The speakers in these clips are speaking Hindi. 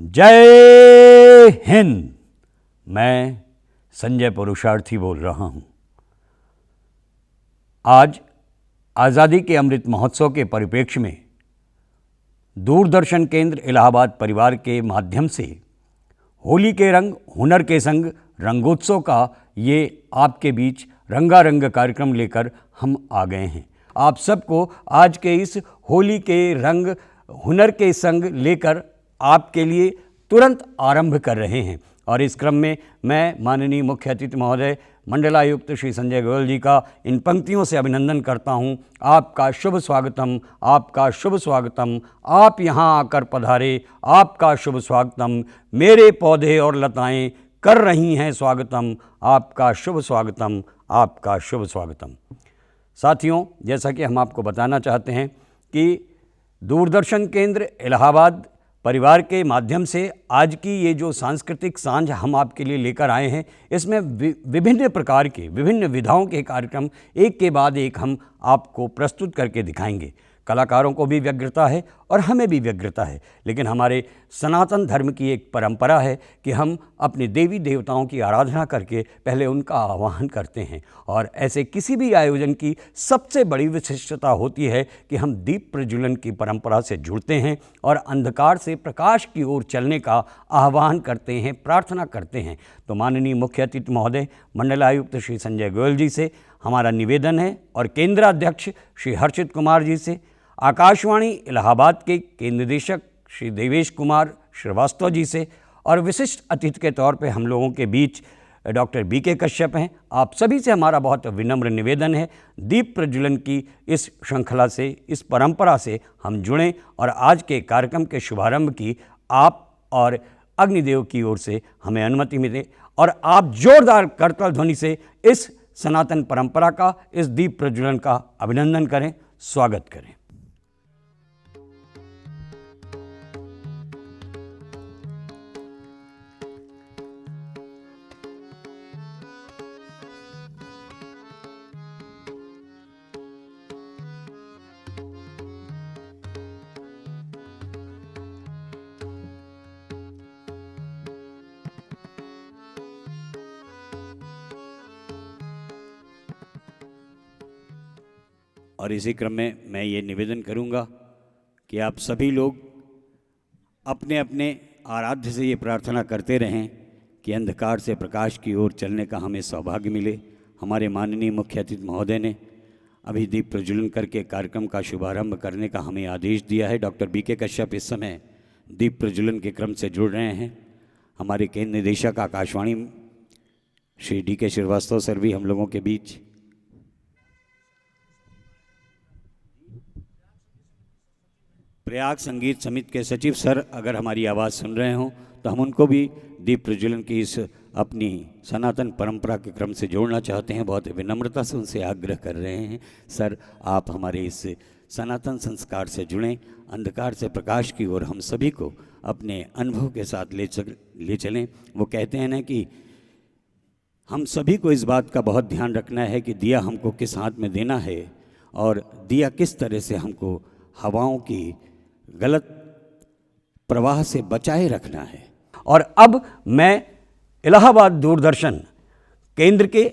जय हिंद। मैं संजय पुरुषार्थी बोल रहा हूँ। आज आज़ादी के अमृत महोत्सव के परिप्रेक्ष्य में दूरदर्शन केंद्र इलाहाबाद परिवार के माध्यम से होली के रंग हुनर के संग रंगोत्सव का ये आपके बीच रंगारंग कार्यक्रम लेकर हम आ गए हैं। आप सबको आज के इस होली के रंग हुनर के संग लेकर आपके लिए तुरंत आरंभ कर रहे हैं। और इस क्रम में मैं माननीय मुख्य अतिथि महोदय मंडलायुक्त श्री संजय गोयल जी का इन पंक्तियों से अभिनंदन करता हूं। आपका शुभ स्वागतम, आपका शुभ स्वागतम, आप यहां आकर पधारे, आपका शुभ स्वागतम, मेरे पौधे और लताएं कर रही हैं स्वागतम, आपका शुभ स्वागतम, आपका शुभ स्वागतम। साथियों, जैसा कि हम आपको बताना चाहते हैं कि दूरदर्शन केंद्र इलाहाबाद परिवार के माध्यम से आज की ये जो सांस्कृतिक सांझ हम आपके लिए लेकर आए हैं, इसमें विभिन्न प्रकार के विभिन्न विधाओं के कार्यक्रम एक के बाद एक हम आपको प्रस्तुत करके दिखाएंगे। कलाकारों को भी व्यग्रता है और हमें भी व्यग्रता है, लेकिन हमारे सनातन धर्म की एक परंपरा है कि हम अपने देवी देवताओं की आराधना करके पहले उनका आह्वान करते हैं। और ऐसे किसी भी आयोजन की सबसे बड़ी विशिष्टता होती है कि हम दीप प्रज्वलन की परंपरा से जुड़ते हैं और अंधकार से प्रकाश की ओर चलने का आह्वान करते हैं, प्रार्थना करते हैं। तो माननीय मुख्य अतिथि महोदय मंडलायुक्त श्री संजय गोयल जी से हमारा निवेदन है और केंद्राध्यक्ष श्री हर्षित कुमार जी से, आकाशवाणी इलाहाबाद के केंद्र निदेशक श्री देवेश कुमार श्रीवास्तव जी से, और विशिष्ट अतिथि के तौर पे हम लोगों के बीच डॉक्टर बीके कश्यप हैं। आप सभी से हमारा बहुत विनम्र निवेदन है, दीप प्रज्वलन की इस श्रृंखला से, इस परंपरा से हम जुड़ें और आज के कार्यक्रम के शुभारंभ की आप और अग्निदेव की ओर से हमें अनुमति मिले और आप जोरदार करताल ध्वनि से इस सनातन परंपरा का, इस दीप प्रज्वलन का अभिनंदन करें, स्वागत करें। और इसी क्रम में मैं ये निवेदन करूंगा कि आप सभी लोग अपने अपने आराध्य से ये प्रार्थना करते रहें कि अंधकार से प्रकाश की ओर चलने का हमें सौभाग्य मिले। हमारे माननीय मुख्य अतिथि महोदय ने अभी दीप प्रज्वलन करके कार्यक्रम का शुभारंभ करने का हमें आदेश दिया है। डॉक्टर बीके कश्यप इस समय दीप प्रज्वलन के क्रम से जुड़ रहे हैं। हमारे केंद्र निदेशक आकाशवाणी श्री DK श्रीवास्तव सर भी हम लोगों के बीच, प्रयाग संगीत समिति के सचिव सर अगर हमारी आवाज़ सुन रहे हों तो हम उनको भी दीप प्रज्वलन की इस अपनी सनातन परंपरा के क्रम से जोड़ना चाहते हैं। बहुत विनम्रता से उनसे आग्रह कर रहे हैं, सर आप हमारे इस सनातन संस्कार से जुड़ें, अंधकार से प्रकाश की ओर हम सभी को अपने अनुभव के साथ ले चलें। वो कहते हैं ना कि हम सभी को इस बात का बहुत ध्यान रखना है कि दिया हमको किस हाथ में देना है और दिया किस तरह से हमको हवाओं की गलत प्रवाह से बचाए रखना है। और अब मैं इलाहाबाद दूरदर्शन केंद्र के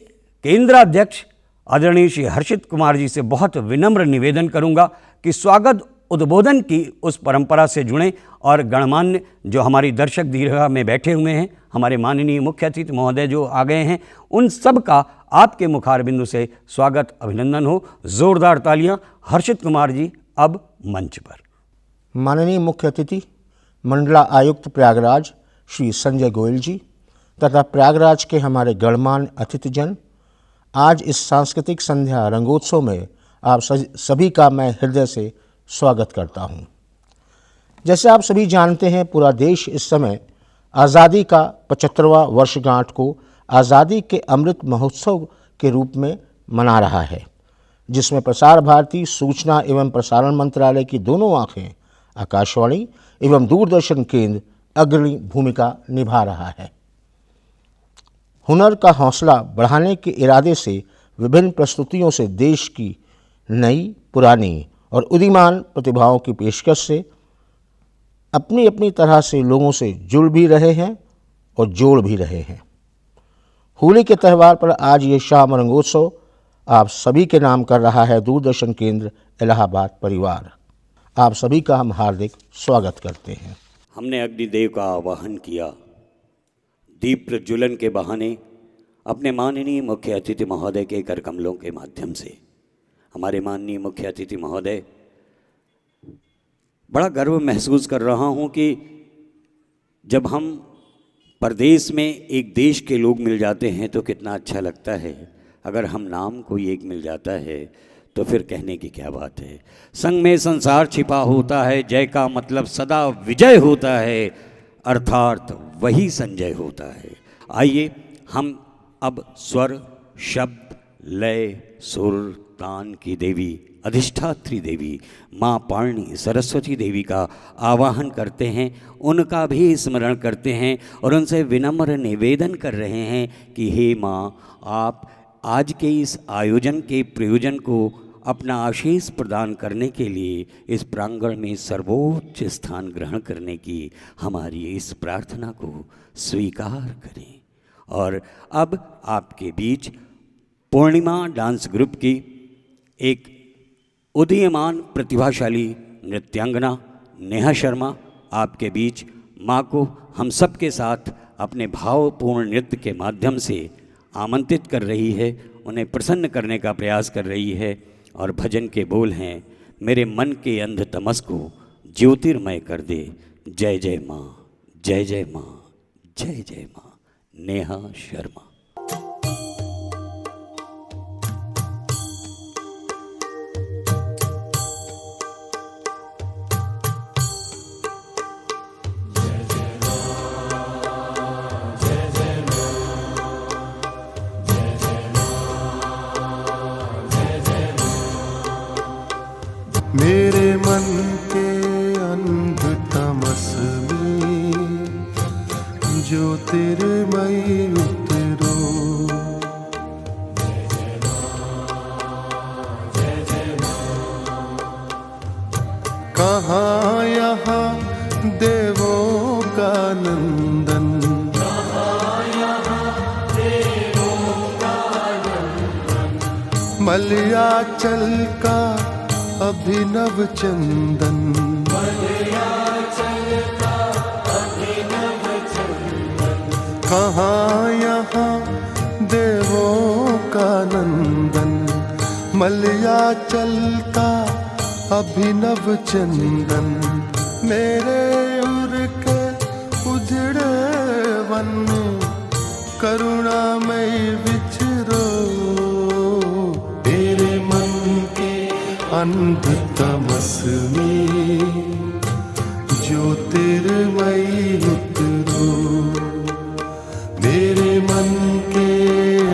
केंद्राध्यक्ष आदरणीय श्री हर्षित कुमार जी से बहुत विनम्र निवेदन करूंगा कि स्वागत उद्बोधन की उस परंपरा से जुड़ें और गणमान्य जो हमारी दर्शक दीर्घा में बैठे हुए हैं, हमारे माननीय मुख्य अतिथि महोदय जो आ गए हैं, उन सब का आपके मुखारबिंदु से स्वागत अभिनंदन हो। जोरदार तालियां। हर्षित कुमार जी अब मंच पर। माननीय मुख्य अतिथि मंडला आयुक्त प्रयागराज श्री संजय गोयल जी तथा प्रयागराज के हमारे गणमान्य अतिथिजन, आज इस सांस्कृतिक संध्या रंगोत्सव में आप सभी का मैं हृदय से स्वागत करता हूं। जैसे आप सभी जानते हैं, पूरा देश इस समय आज़ादी का 75वां वर्षगांठ को आज़ादी के अमृत महोत्सव के रूप में मना रहा है, जिसमें प्रसार भारती, सूचना एवं प्रसारण मंत्रालय की दोनों आंखें, आकाशवाणी एवं दूरदर्शन केंद्र अग्रणी भूमिका निभा रहा है। हुनर का हौसला बढ़ाने के इरादे से विभिन्न प्रस्तुतियों से देश की नई, पुरानी और उदीयमान प्रतिभाओं की पेशकश से अपनी अपनी तरह से लोगों से जुड़ भी रहे हैं और जोड़ भी रहे हैं। होली के त्यौहार पर आज ये शाम रंगोत्सव आप सभी के नाम कर रहा है दूरदर्शन केंद्र इलाहाबाद परिवार। आप सभी का हम हार्दिक स्वागत करते हैं। हमने अग्निदेव का आवाहन किया, दीप प्रज्वलन के बहाने अपने माननीय मुख्य अतिथि महोदय के करकमलों के माध्यम से। हमारे माननीय मुख्य अतिथि महोदय, बड़ा गर्व महसूस कर रहा हूँ कि जब हम परदेश में एक देश के लोग मिल जाते हैं तो कितना अच्छा लगता है। अगर हम नाम कोई एक मिल जाता है तो फिर कहने की क्या बात है। संग में संसार छिपा होता है, जय का मतलब सदा विजय होता है, अर्थात वही संजय होता है। आइए हम अब स्वर, शब्द, लय, सुर, तान की देवी, अधिष्ठात्री देवी माँ पार्णी सरस्वती देवी का आवाहन करते हैं, उनका भी स्मरण करते हैं और उनसे विनम्र निवेदन कर रहे हैं कि हे माँ, आप आज के इस आयोजन के प्रयोजन को अपना आशीष प्रदान करने के लिए इस प्रांगण में सर्वोच्च स्थान ग्रहण करने की हमारी इस प्रार्थना को स्वीकार करें। और अब आपके बीच पूर्णिमा डांस ग्रुप की एक उदीयमान प्रतिभाशाली नृत्यांगना नेहा शर्मा आपके बीच माँ को हम सब के साथ अपने भावपूर्ण नृत्य के माध्यम से आमंत्रित कर रही है, उन्हें प्रसन्न करने का प्रयास कर रही है। और भजन के बोल हैं, मेरे मन के अंध तमस को ज्योतिर्मय कर दे, जय जय माँ, जय जय माँ, जय जय माँ। नेहा शर्मा। मेरे मन के अंध तमस में ज्योतिर्मयी उतरो, कहाँ यहाँ देवों का नंदन, मलयाचल का अभिनव चंदन, कहाँ यहाँ देवों का नंदन, मलयाचल का अभिनव चंदन। मेरे उर के उजड़े वन में करुणामय विचरो, मेरे मन के अंध तमस में ज्योतिर्मयी उतरो, मेरे मन के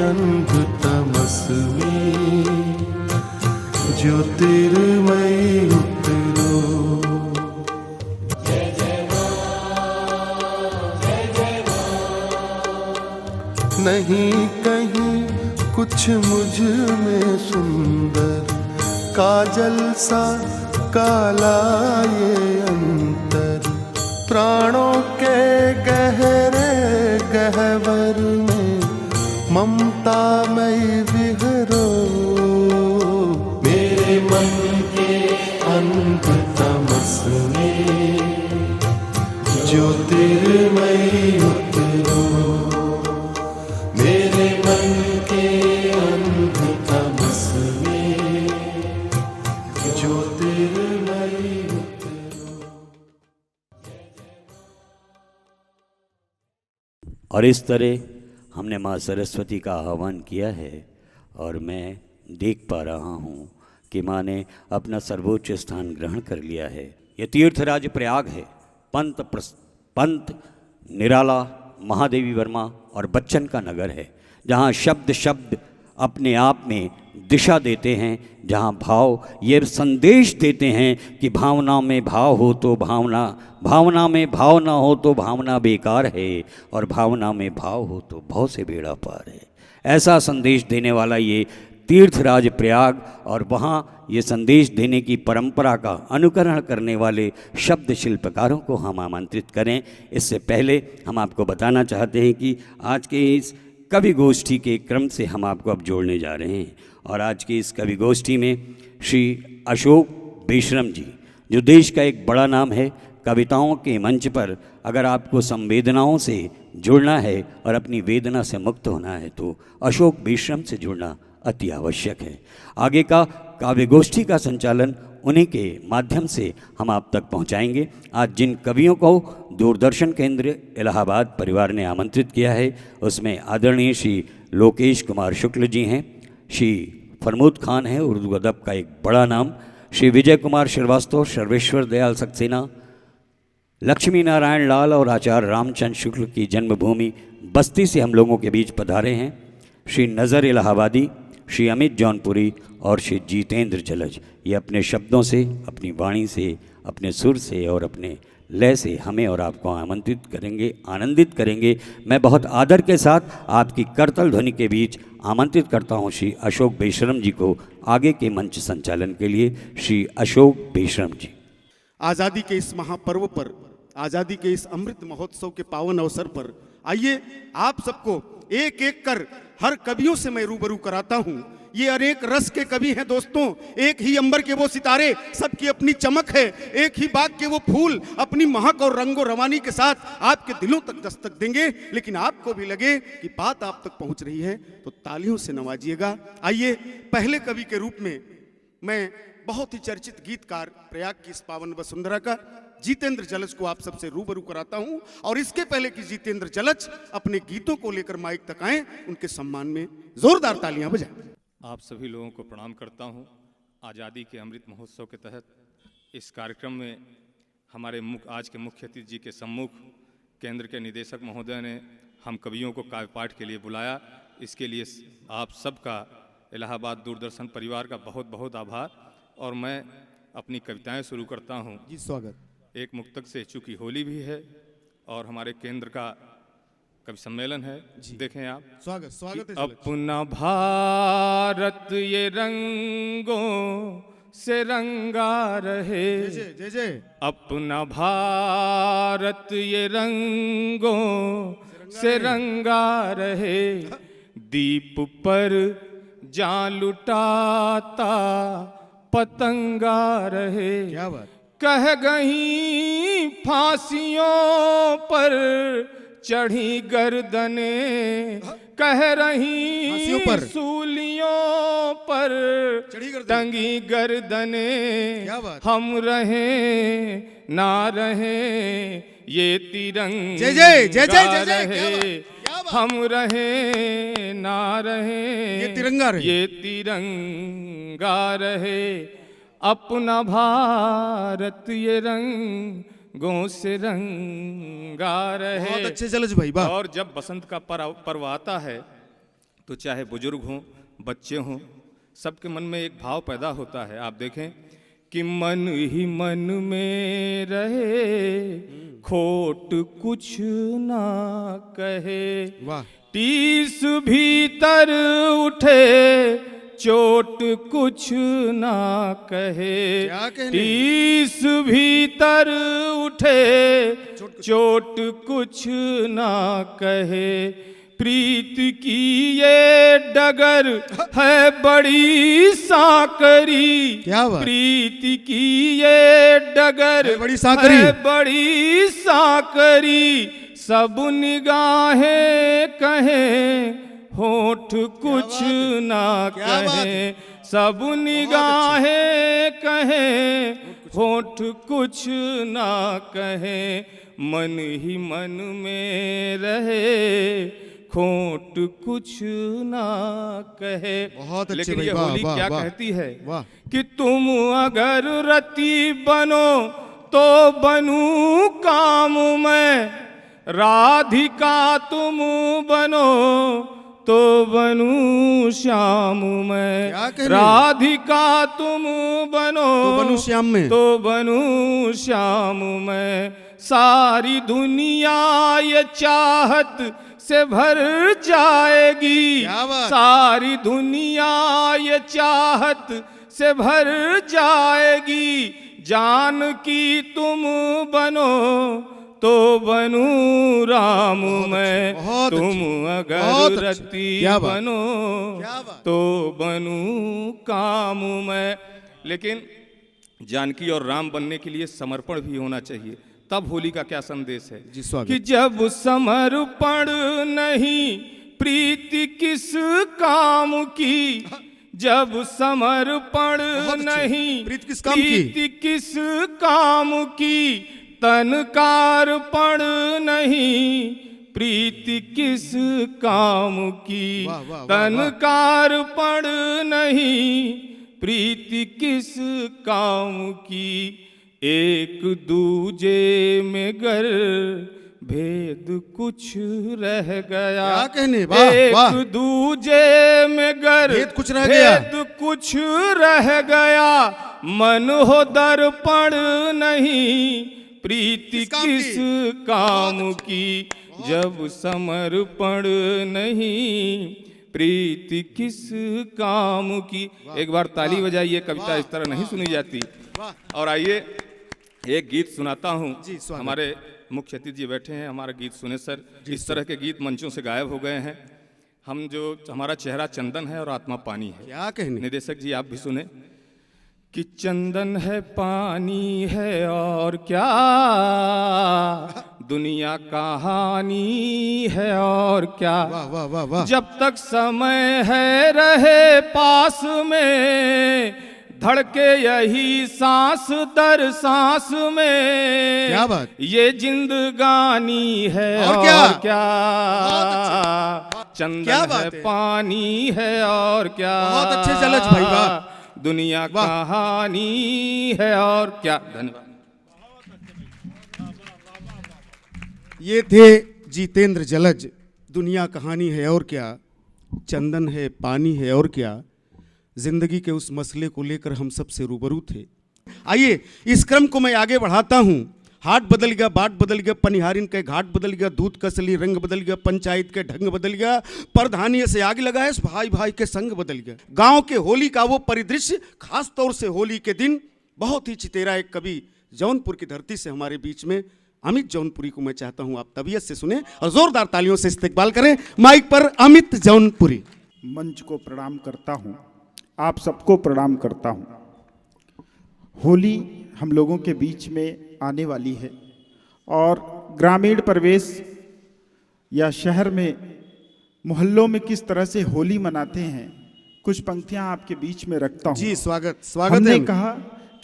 अंध तमस में ज्योतिर्मयी उतरो। जय जय माँ, जय जय माँ। नहीं कहीं कुछ मुझ में सुंदर, काजल सा काला ये अंतर, प्राणों के गहरे गहवर में ममता मई विहरो, मेरे मन के अंध तमस में ज्योतिर्मयी उतरो, मेरे मन के अंध तमस में ज्योतिर्मयी उतरो। और इस तरह हमने माँ सरस्वती का आह्वान किया है और मैं देख पा रहा हूँ कि माँ ने अपना सर्वोच्च स्थान ग्रहण कर लिया है। ये तीर्थराज प्रयाग है। पंत निराला, महादेवी वर्मा और बच्चन का नगर है, जहाँ शब्द शब्द अपने आप में दिशा देते हैं, जहाँ भाव ये संदेश देते हैं कि भावना में भाव हो तो भावना, भावना में भाव ना हो तो भावना बेकार है, और भावना में भाव हो तो भाव से बेड़ा पार है। ऐसा संदेश देने वाला ये तीर्थराज प्रयाग और वहाँ ये संदेश देने की परंपरा का अनुकरण करने वाले शब्द शिल्पकारों को हम आमंत्रित करें। इससे पहले हम आपको बताना चाहते हैं कि आज के इस कवि गोष्ठी के क्रम से हम आपको अब जोड़ने जा रहे हैं। और आज की इस कवि गोष्ठी में श्री अशोक बेशरम जी, जो देश का एक बड़ा नाम है, कविताओं के मंच पर अगर आपको संवेदनाओं से जुड़ना है और अपनी वेदना से मुक्त होना है तो अशोक बेशरम से जुड़ना अति आवश्यक है। आगे का काव्य गोष्ठी का संचालन उन्हीं के माध्यम से हम आप तक पहुंचाएंगे। आज जिन कवियों को दूरदर्शन केंद्र इलाहाबाद परिवार ने आमंत्रित किया है उसमें आदरणीय श्री लोकेश कुमार शुक्ल जी हैं, श्री फरमूद खान हैं, उर्दू अदब का एक बड़ा नाम, श्री विजय कुमार श्रीवास्तव, सर्वेश्वर दयाल सक्सेना, लक्ष्मी नारायण लाल और आचार्य रामचंद्र शुक्ल की जन्मभूमि बस्ती से हम लोगों के बीच पधारे हैं, श्री नज़र इलाहाबादी, श्री अमित जौनपुरी और श्री जितेंद्र जलज। ये अपने शब्दों से, अपनी वाणी से, अपने सुर से और अपने लय से हमें और आपको आमंत्रित करेंगे, आनंदित करेंगे। मैं बहुत आदर के साथ आपकी करतल ध्वनि के बीच आमंत्रित करता हूँ श्री अशोक बेशरम जी को आगे के मंच संचालन के लिए। श्री अशोक बेशरम जी। आज़ादी के इस महापर्व पर, आज़ादी के इस अमृत महोत्सव के पावन अवसर पर आइए आप सबको एक एक कर हर कवियों से मैं रूबरू कराता हूँ। ये अनेक रस के कवि हैं दोस्तों, एक ही अंबर के वो सितारे, सबकी अपनी चमक है, एक ही बाग के वो फूल अपनी महक और रंगो रवानी के साथ आपके दिलों तक दस्तक देंगे। लेकिन आपको भी लगे कि बात आप तक पहुंच रही है तो तालियों से नवाजिएगा। आइए पहले कवि के रूप में मैं बहुत ही चर्चित गीतकार प्रयाग की इस पावन वसुंधरा का जितेंद्र जलज को आप सबसे रूबरू कराता हूं। और इसके पहले कि जितेंद्र जलज अपने गीतों को लेकर माइक तक आए, उनके सम्मान में जोरदार तालियां बजाएं। आप सभी लोगों को प्रणाम करता हूं। आज़ादी के अमृत महोत्सव के तहत इस कार्यक्रम में हमारे आज के मुख्य अतिथि जी के सम्मुख केंद्र के निदेशक महोदय ने हम कवियों को काव्य पाठ के लिए बुलाया। इसके लिए आप सबका इलाहाबाद दूरदर्शन परिवार का बहुत बहुत आभार। और मैं अपनी कविताएं शुरू करता हूं। जी स्वागत। एक मुक्तक से, चूँकि होली भी है और हमारे केंद्र का कवि सम्मेलन है, देखें आप। स्वागत स्वागत है। अपना भारत ये रंगों से रंगा रहे, जय जय जय। अपना भारत ये रंगों से रंगा रहे, दीप पर जान लुटाता पतंगा रहे। क्या बात। कह गहीं फांसियों पर चढ़ी गर्दने, कह रही सूलियों पर टंगी गर्दने, हम रहे ना रहे ये तिरंगा जय जय जय जय रहे, हम रहे ना रहे ये तिरंगा रहे, ये तिरंगा रहे। अपना भारत ये रंगों से रंगा रहे। बहुत अच्छे जलज भाई, वाह। और जब बसंत का पर्व आता है तो चाहे बुजुर्ग हों, बच्चे हों, सबके मन में एक भाव पैदा होता है। आप देखें कि मन ही मन में रहे, खोट कुछ ना कहे, वाह। टीस भीतर उठे, चोट कुछ ना कहे, टीस भीतर उठे, चोट कुछ ना कहे। प्रीत की ये डगर है बड़ी साकरी, क्या बात। प्रीत की ये डगर है बड़ी साकरी, सब निगाहें कहें होठ कुछ ना कहे, सब निगाहें कहें होठ कुछ ना कहे। मन ही मन में रहे, खोट कुछ ना कहे। बहुत अच्छे। लेकिन ये होली क्या कहती है वाह। कि तुम अगर रति बनो तो बनूं काम में, राधिका तुम बनो तो बनूं श्याम में, राधिका तुम बनो तो बनूं श्याम में, तो बनूं श्याम में। सारी दुनिया ये चाहत से भर जाएगी, क्या बात? सारी दुनिया ये चाहत से भर जाएगी, जानकी तुम बनो तो बनूं राम मैं, बहुत तुम बहुत अगर अच्छे। रति क्या बात? बनो क्या बात? तो बनूं काम मैं। लेकिन जानकी और राम बनने के लिए समर्पण भी होना चाहिए। तब होली का क्या संदेश है जी, स्वागत। कि जब समर्पण नहीं प्रीति किस काम की, जब समर्पण बहुत अच्छे। नहीं प्रीति किस काम की? प्रीति किस काम की, तन कार्पण नहीं प्रीति किस काम की, वाह, वाह, वाह, तन वाह। कार्पण नहीं प्रीति किस काम की, एक दूजे में गर भेद कुछ रह गया, क्या कहने, वाह, एक वाह। दूजे में गर भेद कुछ रह गया। भेद कुछ रह गया, मन हो दर्पण नहीं प्रीति किस काम की, जब समर्पण नहीं प्रीति किस काम की। एक बार ताली बजाइए, कविता इस तरह नहीं सुनी जाती। और आइए एक गीत सुनाता हूँ। जी, स्वागत। हमारे मुख्य अतिथि जी बैठे हैं, हमारा गीत सुने सर। इस तरह के गीत मंचों से गायब हो गए हैं। हम जो हमारा चेहरा चंदन है और आत्मा पानी है। क्या कहने? निदेशक जी आप भी सुने कि चंदन है पानी है और क्या, दुनिया कहानी है और क्या, वाह वाह वाह वाह। जब तक समय है रहे पास में, धड़के यही सांस दर सांस में, क्या बात? ये जिंदगानी है और क्या? चंदन क्या है बात है? पानी है और क्या, बहुत अच्छे जलज भाई, वाह। दुनिया वाह। कहानी है और क्या। धन्यवाद। ये थे जितेंद्र जलज। दुनिया कहानी है और क्या, चंदन है पानी है और क्या, जिंदगी के उस मसले को लेकर हम सबसे रूबरू थे। आइए इस क्रम को मैं आगे बढ़ाता हूँ। हाट बदल गया, बाट बदल गया, पनिहारिन के घाट बदल गया, दूध का असली रंग बदल गया, पंचायत के ढंग बदल गया, परधानिये से आग लगा है, भाई भाई के संग बदल गया। गांव के होली का वो परिदृश्य, खास तौर से होली के दिन बहुत ही चितेरा एक कवि जौनपुर की धरती से हमारे बीच में, अमित जौनपुरी को मैं चाहता हूं आप तबीयत से सुने और जोरदार तालियों से इस्तकबाल करें। माइक पर अमित जौनपुरी। मंच को प्रणाम करता हूं, आप सबको प्रणाम करता हूं। होली हम लोगों के बीच में आने वाली है और ग्रामीण परिवेश या शहर में मोहल्लों में किस तरह से होली मनाते हैं, कुछ पंक्तियां आपके बीच में रखता हूं। जी स्वागत, स्वागत हमने है। कहा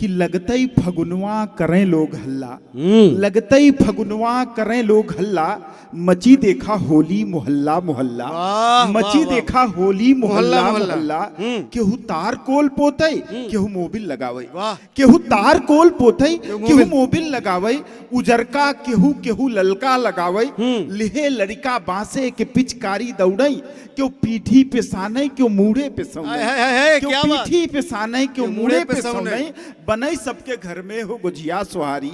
कि लगते ही फगुनवा करें लोग हल्ला, लगते ही फगुनवा करें लोग हल्ला, मची देखा होली मोहल्ला मोहल्ला, वाह, मची वाह, देखा होली मोहल्ला मोहल्ला, मोहल्ला, केहू तार कोल पोते केहू मोबिल लगावे, वाह। केहू तार कोल पोते केहू मोबिल। मोबिल लगावे, उजरका केहू केहू ललका लगावे, लिहे लड़का बांसे के पिचकारी दौड़ई, क्यों पीठी पे साने क्यों मूड़े पे हाय, हाय, हाय, हाय, क्यों क्या बात? पीठी पे साने क्यों क्यों मूड़े मूड़े पे पे सौने। सौने, बनई सबके घर में हो गुजिया सुहारी,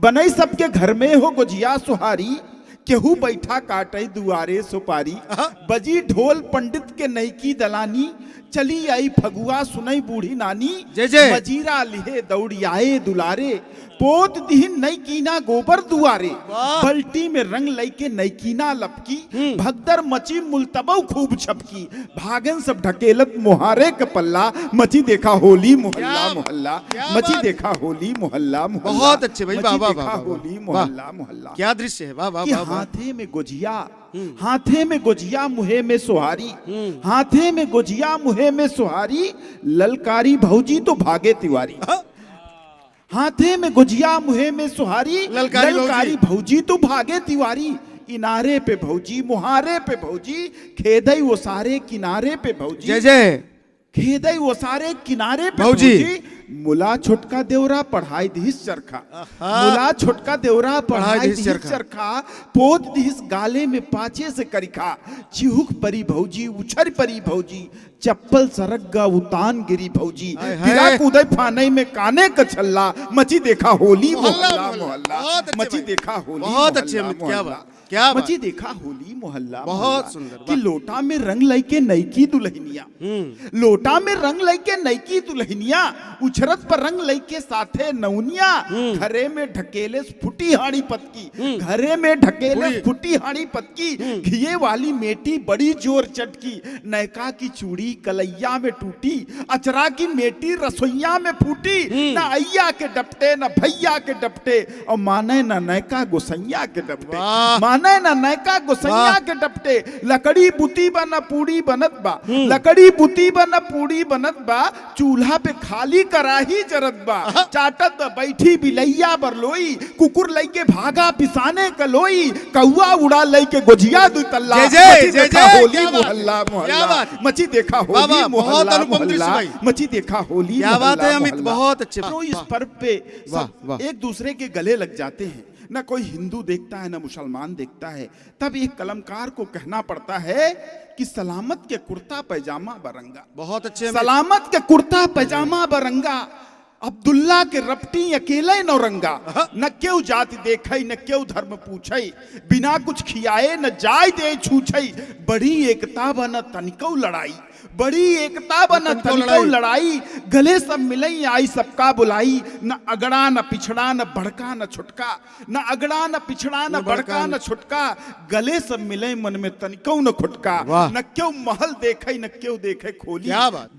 बनई सबके घर में हो गुजिया सुहारी, केहू बैठा काटे दुआरे सुपारी, बजी ढोल पंडित के नईकी दलानी, चली आई फगुआ सुनई बूढ़ी नानी, जय जय। मजीरा लिहे दौड़ी आए दुलारे, पोत दीन नई कीना गोबर दुआरे, बल्टी में रंग लई के नई कीना लपकी, भगदर मची मुलतबौ खूब छपकी, भागन सब ढकेलत मुहारे के पल्ला, मची देखा होली मोहल्ला क्या- मोहल्ला, क्या मची बात? देखा होली मोहल्ला मोहल्ला, बहुत अच्छे भाई, मची वाह, वाह, देखा वाह, वाह, होली वाह। मोहल्ला मोहल्ला। क्या दृश्य है, वाह वाह कि वाह, वाह। हाथे में गुजिया, हाथे में गुजिया मुहे में सुहारी, हाथे में गुजिया मुहे में सुहारी, ललकारी भौजी तो भागे तिवारी, हाथे में गुजिया मुहे में सुहारी, ललकारी भौजी तो भागे तिवारी, इनारे पे भौजी मुहारे पे भौजी, खेदई वो सारे किनारे पे भौजी, जय जय। खेदई वो सारे किनारे पे भौजी। भौजी, मुला छोटका देवरा पढ़ाई दिस चरखा, मुला छोटका देवरा पढ़ाई दिस चरखा, पोत दिस गाले में पाचे से करिखा, चिहुक परी भौजी उछर परी भौजी, चप्पल सरग्गा उतान गिरी भौजी, गिरा कूदे फाने में काने का छल्ला, मची देखा होली मोहल्ला मोहल्ला, मची देखा होली बहुत अच्छे अमित, क्या बात, क्या बात। मची देखा होली मोहल्ला बहुत सुंदर, कि लोटा में रंग लइके नईकी दुल्हनिया, लोटा में रंग लइके नईकी दुल्हनिया, उछरत पर रंग लइके साथे नौनिया, घरे में ढकेले फुटी हाड़ी पतकी, घरे में ढकेले फुटी हाड़ी पतकी, घिये वाली मेटी बड़ी जोर चटकी, नयका की चूड़ी कलैया में टूटी, अचरा की मेटी रसोईया में फूटी, न अय्या के डपटे न भैया के डपटे, और माने न नयका गोसैया के डपटे, माने न नयका गोसैया के डपटे, लकड़ी बुती बा न पूड़ी बनत बा, लकड़ी बुती बा न पूड़ी बनत बा, चूल्हा पे खाली कराही जरत बा, चाटत बैठी बिलैया बरलोई, कुकुर लइके भागा पिसाने कलोई, कौआ उड़ा लइके गोजिया दु तल्ला, मची देखा होली मोहल्ला मोहल्ला, मची देखा होली मोहल्ला मोहल्ला, मची देखा होली, क्या बात है अमित, बहुत अच्छे। तो इस पर्व पे सब एक दूसरे के गले लग जाते हैं, न कोई हिंदू देखता है न मुसलमान देखता है, तब एक कलमकार को कहना पड़ता है कि सलामत के कुर्ता पैजामा बरंगा, बहुत अच्छे, सलामत के कुर्ता पैजामा बरंगा, अब्दुल्ला के रपटी अकेले नौरंगा, न क्यों जाति देखे न क्यों धर्म पूछे, बिना कुछ खियाए न जाय दे छूछे, बड़ी एकता बन तनिको लड़ाई, बड़ी एकता बन तनिको लड़ाई, गले सब मिलई आई सबका बुलाई, न अगड़ा न पिछड़ा न बड़का न छुटका, न अगड़ा न पिछड़ा न बड़का न छुटका, गले सब मिले मन में तनिको न खुटका, न क्यों महल देखे न क्यों देखे खोली,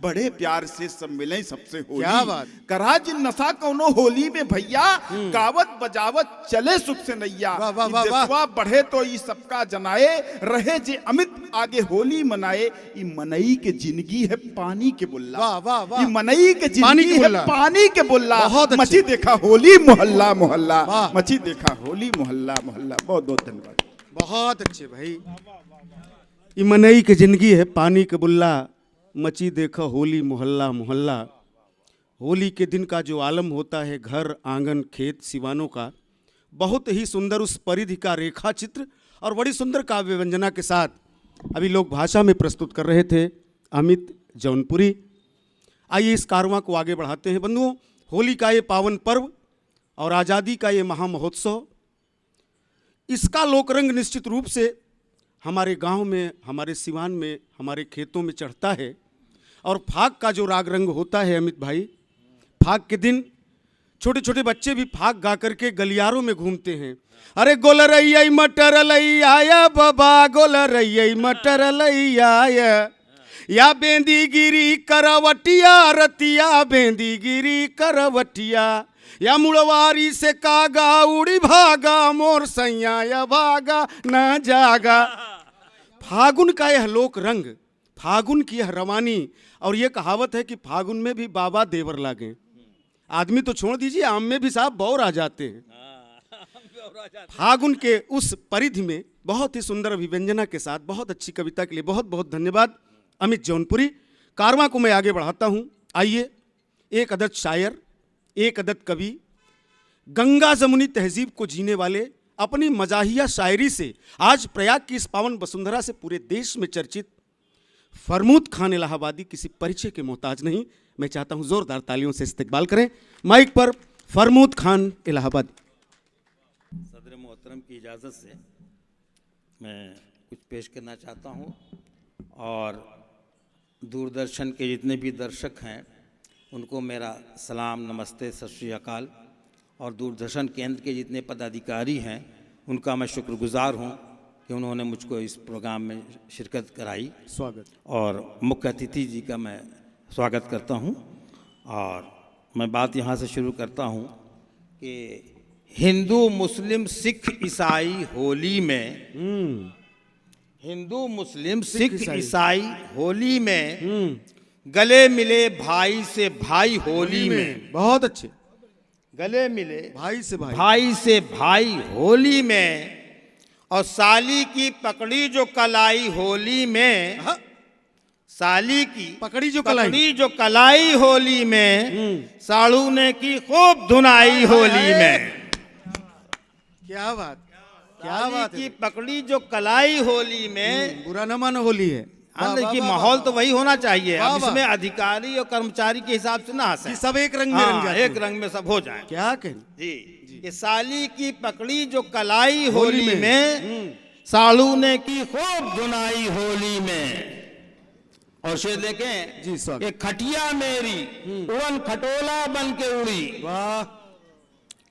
बड़े प्यार से सब मिले सबसे होली, क्या बात, करा जिन नशा कौनो होली में भैया, गावत बजावत चले सुख से नैया, देशवा बढ़े तो ये सबका जनाए, रहे जे अमित आगे होली मनाए, ये मनई के जिंदगी है पानी के बुल्ला, वाह वाह वाह, ये मनई के जिंदगी है पानी के बुल्ला, मची देखा होली मोहल्ला मोहल्ला, मची देखा होली मोहल्ला मोहल्ला। बहुत बहुत धन्यवाद, बहुत अच्छे भाई। ये मनई के जिंदगी है पानी के बुल्ला, मची देखा होली मोहल्ला मोहल्ला। होली के दिन का जो आलम होता है घर आंगन खेत सिवानों का, बहुत ही सुंदर उस परिधि का रेखा चित्र और बड़ी सुंदर काव्य व्यंजना के साथ अभी लोग भाषा में प्रस्तुत कर रहे थे अमित जौनपुरी। आइए इस कारवां को आगे बढ़ाते हैं बंधुओं। होली का ये पावन पर्व और आज़ादी का ये महामहोत्सव, इसका लोकरंग निश्चित रूप से हमारे गांव में, हमारे सिवान में, हमारे खेतों में चढ़ता है। और फाग का जो राग रंग होता है अमित भाई, फाग के दिन छोटे छोटे बच्चे भी फाग गा करके गलियारों में घूमते हैं। अरे गोल रैया मटर लैया बाबा, गोल रैया मटर लैया, या बेंदी गिरी करवटिया रतिया, बेंदी गिरी करवटिया, या मुड़वारी से कागा उड़ी भागा, मोर सैया या भागा न जागा। फागुन का यह लोक रंग, फागुन की यह रवानी, और ये कहावत है कि फागुन में भी बाबा देवर लागे। आदमी तो छोड़ दीजिए, आम में भी साहब बौर आ जाते हैं। फागुन के उस परिधि में बहुत ही सुंदर अभिव्यंजना के साथ बहुत अच्छी कविता के लिए बहुत बहुत धन्यवाद अमित जौनपुरी। कारवां को मैं आगे बढ़ाता हूं। आइए, एक अदद शायर, एक अदद कवि, गंगा जमुनी तहजीब को जीने वाले, अपनी मजाहिया शायरी से आज प्रयाग की इस पावन वसुंधरा से पूरे देश में चर्चित फरमूद खान इलाहाबादी किसी परिचय के मोहताज नहीं। मैं चाहता हूं जोरदार तालियों से इस्तकबाल करें। माइक पर फरमूद खान इलाहाबादी। सदर मोहतरम की इजाज़त से मैं कुछ पेश करना चाहता हूं, और दूरदर्शन के जितने भी दर्शक हैं उनको मेरा सलाम, नमस्ते, सत श्री अकाल। और दूरदर्शन केंद्र के जितने पदाधिकारी हैं उनका मैं शुक्रगुजार हूं कि उन्होंने मुझको इस प्रोग्राम में शिरकत कराई। स्वागत। और मुख्य अतिथि जी का मैं स्वागत करता हूं। और मैं बात यहां से शुरू करता हूं कि हिंदू मुस्लिम सिख ईसाई होली में, हिंदू मुस्लिम सिख ईसाई होली में गले मिले भाई से भाई होली में। बहुत अच्छे। गले मिले भाई से भाई, भाई से भाई होली में, और साली की पकड़ी जो कलाई होली में, साली की पकड़ी जो कलाई। पकड़ी जो कलाई होली में, साड़ू ने की खूब धुनाई होली में। क्या बात, क्या साली बात की है। पकड़ी जो कलाई होली में। बुरा न मानो होली है। हाँ, वाह, देखिए वाह, माहौल वाह, तो वही होना चाहिए। वाह, अब वाह। इसमें अधिकारी और कर्मचारी के हिसाब से ना हंसे कि सब एक रंग में रंग हाँ, जाते एक हैं। रंग में सब हो जाए। क्या कहें। जी ये साली की पकड़ी जो कलाई होली होली में, साड़ू ने की खूब धुनाई होली में। और शेर देखें जी, स्वागत। ये खटिया मेरी उड़न खटोला बन के उड़ी। वाह,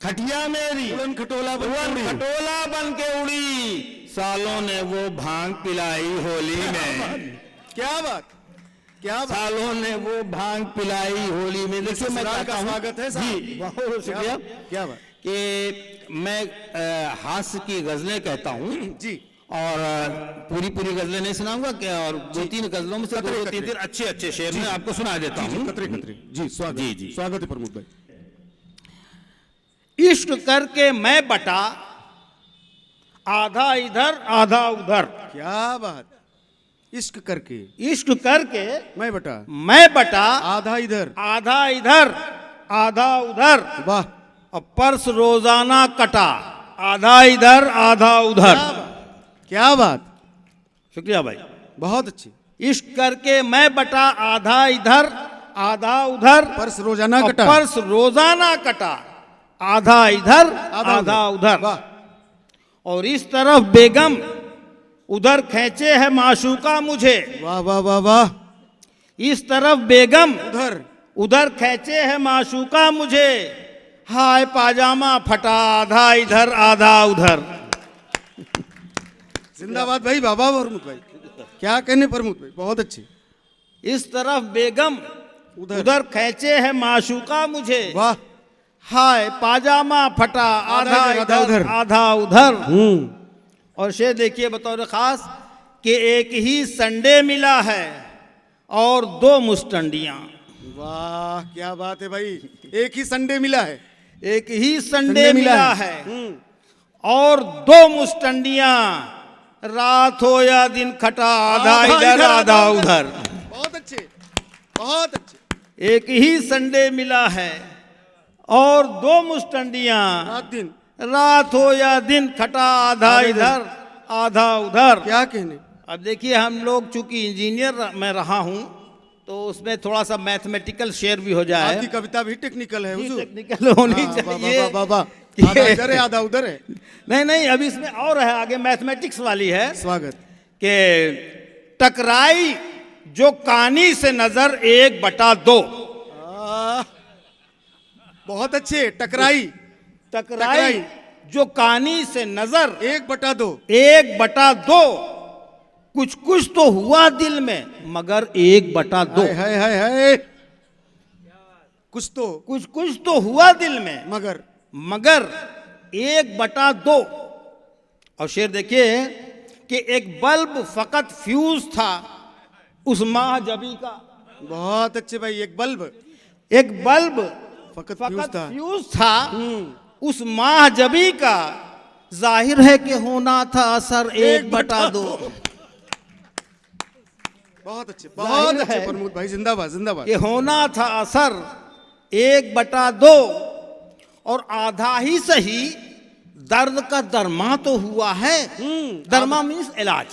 खटिया मेरी उड़न खटोला बन के उड़न उड़ी। खटोला बन के उड़ी, सालों ने वो भांग पिलाई होली में। क्या बात, क्या बात। सालों ने वो भांग पिलाई होली में। देखिए मैं ससुराल का चाहता हूं- स्वागत है साहब। जी बहुत शुक्रिया क्या बात। कि मैं हास्य की गजलें कहता हूँ जी, और पूरी गजलें नहीं सुनाऊंगा क्या, और दो तीन गजलों में से कतरे, दो कतरे। तीन अच्छे अच्छे शेर मैं आपको सुना देता हूँ। कतरे कतरे। जी, स्वागत। जी, जी। स्वागत है प्रमोद भाई। इश्क करके मैं बटा, आधा इधर आधा उधर। क्या बात। इश्क करके इश्क करके मैं बटा, मैं बटा, आधा इधर। आधा इधर आधा उधर। वाह, और पर्स रोजाना कटा, आधा इधर आधा उधर। क्या बात। शुक्रिया भाई। बहुत अच्छी। इश्क करके मैं बटा, आधा इधर आधा उधर। पर्स रोजाना और कटा। पर्स रोजाना कटा, आधा इधर आधा उधर। वाह, और इस तरफ बेगम, उधर खींचे है माशूका मुझे। वाह, वाह, वाह, वाह। इस तरफ बेगम, उधर उधर खींचे है माशूका मुझे। हाय पाजामा फटा, आधा इधर आधा उधर। जिंदाबाद भाई, बाबा प्रमोद भाई। क्या कहने प्रमोद भाई, बहुत अच्छी। इस तरफ बेगम, उधर खींचे है माशूका मुझे। वाह, हाय पाजामा फटा, आधा इधर, आधा इधर उधर। आधा उधर। और शेर देखिए बतौर खास कि एक ही संडे मिला है और दो मुस्टंडियां। वाह, क्या बात है भाई। एक ही संडे मिला है। एक ही संडे मिला है और दो मुस्टंडियां। रात हो या दिन खटा, आधा इधर आधा उधर। बहुत अच्छे, बहुत अच्छे। एक ही संडे मिला है और दो मुस्टंडियां। रात दिन। रात हो या दिन खटा, आधा इधर आधा उधर। क्या कहने। अब देखिए हम लोग चूंकि इंजीनियर मैं रहा हूं तो उसमें थोड़ा सा मैथमेटिकल शेयर भी हो जाए। आपकी कविता भी टेक्निकल है हुजूर। टेक्निकल होनी हाँ, वाह, चाहिए। वाह, वाह, वाह। कि- आधा इधर है, आधा उधर है। नहीं अभी इसमें और है, आगे मैथमेटिक्स वाली है स्वागत। कि टकराई जो कानी से नजर 1/2। बहुत अच्छे। टकराई टकराई जो कानी से नजर 1/2। 1/2। कुछ तो हुआ दिल में मगर 1/2। हाय हाय हाय। कुछ तो हुआ दिल में मगर। 1/2। और शेर देखिए कि एक बल्ब फकत फ्यूज था उस माह जबी का। बहुत अच्छे भाई। एक बल्ब एक बल्ब फकत फ्यूज था। फ्यूज था उस माह जबी का। जाहिर है कि होना था असर 1/2। बहुत अच्छे, बहुत जाहिर अच्छे है। प्रमोद भाई। जिंदाबाद, जिंदाबाद। ये होना था असर 1/2। और आधा ही सही दर्द का दरमा तो हुआ है। दरमा मीन्स इलाज।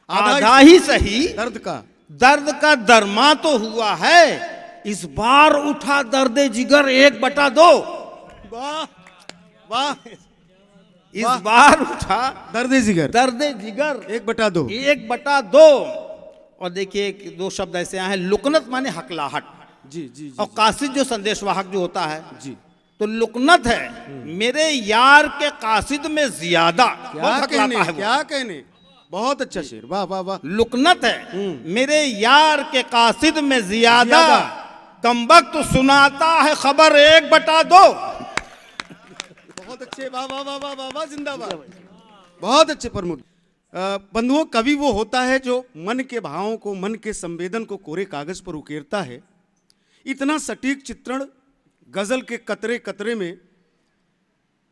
आधा ही सही दर्द का। दर्द का दरमा तो हुआ है। इस बार उठा दर्द जिगर 1/2। वाह, वाह। इस बार उठा दर्द जिगर दर्द जिगर 1/2। 1/2। और देखिए कि दो शब्द ऐसे आए हैं, लुकनत माने हकलाहट। जी, जी, जी। और कासिद जो संदेशवाहक जो होता है जी। तो लुकनत है मेरे यार के कासिद में ज्यादा। क्या बहुत कहने, हकलाता है वो। क्या कहने। बहुत अच्छा शेर। वाह, वाह, वाह। लुकनत है मेरे यार के कासिद में ज्यादा। ज्यादा। कमबख्त सुनाता है खबर 1/2। बहुत अच्छे। वाह, वाह, वाह, वाह, वाह, वाह। जिंदाबाद। बहुत अच्छे प्रमोद। बंधुओं, कवि वो होता है जो मन के भावों को, मन के संवेदन को कोरे कागज पर उकेरता है। इतना सटीक चित्रण गजल के कतरे कतरे में।